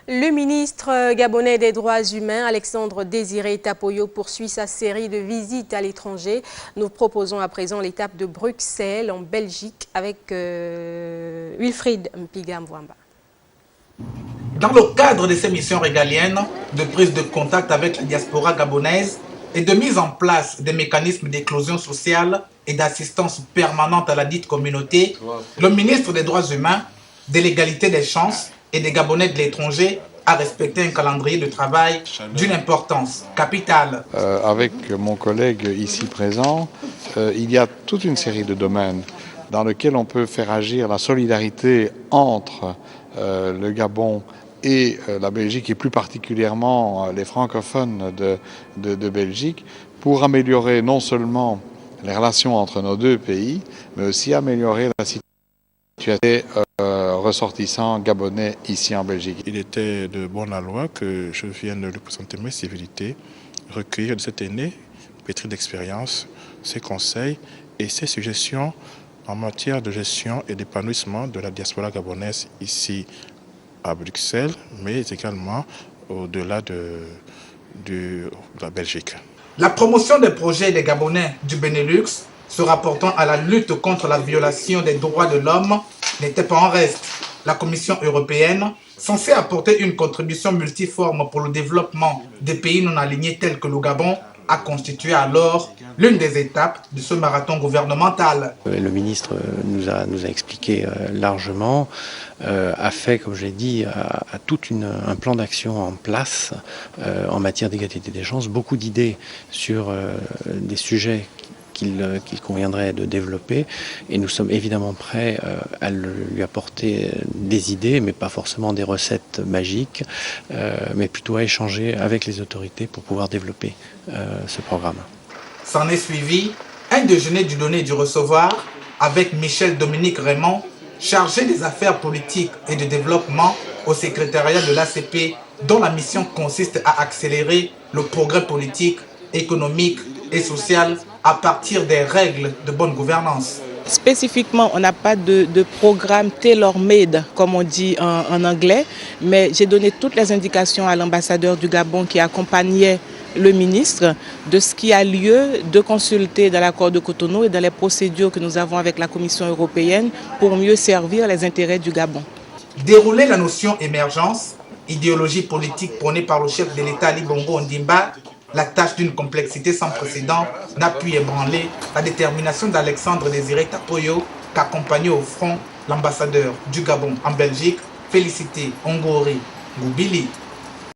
Le ministre gabonais des Droits humains, Alexandre Désiré Tapoyo, poursuit sa série de visites à l'étranger. Nous proposons à présent l'étape de Bruxelles, en Belgique, avec Wilfried Mpiga-Mwamba. Dans le cadre de ces missions régaliennes de prise de contact avec la diaspora gabonaise et de mise en place des mécanismes d'éclosion sociale et d'assistance permanente à la dite communauté, le ministre des Droits humains, de l'égalité des chances et des Gabonais de l'étranger a respecté un calendrier de travail d'une importance capitale. Avec mon collègue ici présent, il y a toute une série de domaines dans lesquels on peut faire agir la solidarité entre le Gabon et la Belgique, et plus particulièrement les francophones de Belgique, pour améliorer non seulement les relations entre nos deux pays, mais aussi améliorer la situation des ressortissants gabonais ici en Belgique. Il était de bon loi que je vienne lui présenter mes civilités, recueillir de cette aîné, pétri d'expérience, ses conseils et ses suggestions en matière de gestion et d'épanouissement de la diaspora gabonaise ici à Bruxelles, mais également au-delà de la Belgique. La promotion des projets des Gabonais du Benelux se rapportant à la lutte contre la violation des droits de l'homme n'était pas en reste. La Commission européenne, censée apporter une contribution multiforme pour le développement des pays non alignés tels que le Gabon, a constitué alors l'une des étapes de ce marathon gouvernemental. Le ministre nous a expliqué largement, a fait, comme je l'ai dit, a tout un plan d'action en place en matière d'égalité des chances, beaucoup d'idées sur des sujets qu'il conviendrait de développer, et nous sommes évidemment prêts à lui apporter des idées, mais pas forcément des recettes magiques, mais plutôt à échanger avec les autorités pour pouvoir développer ce programme. S'en est suivi un déjeuner du donner et du recevoir avec Michel Dominique Raymond, chargé des affaires politiques et de développement au secrétariat de l'ACP, dont la mission consiste à accélérer le progrès politique, économique et social à partir des règles de bonne gouvernance. Spécifiquement, on n'a pas de programme tailor-made, comme on dit en anglais, mais j'ai donné toutes les indications à l'ambassadeur du Gabon qui accompagnait le ministre de ce qui a lieu de consulter dans l'accord de Cotonou et dans les procédures que nous avons avec la Commission européenne pour mieux servir les intérêts du Gabon. Dérouler la notion émergence, idéologie politique prônée par le chef de l'État Ali Bongo Ondimba, la tâche d'une complexité sans précédent n'a pu ébranler la détermination d'Alexandre Désiré Tapoyo, qu'accompagnait au front l'ambassadeur du Gabon en Belgique, Félicité Ongori Goubili.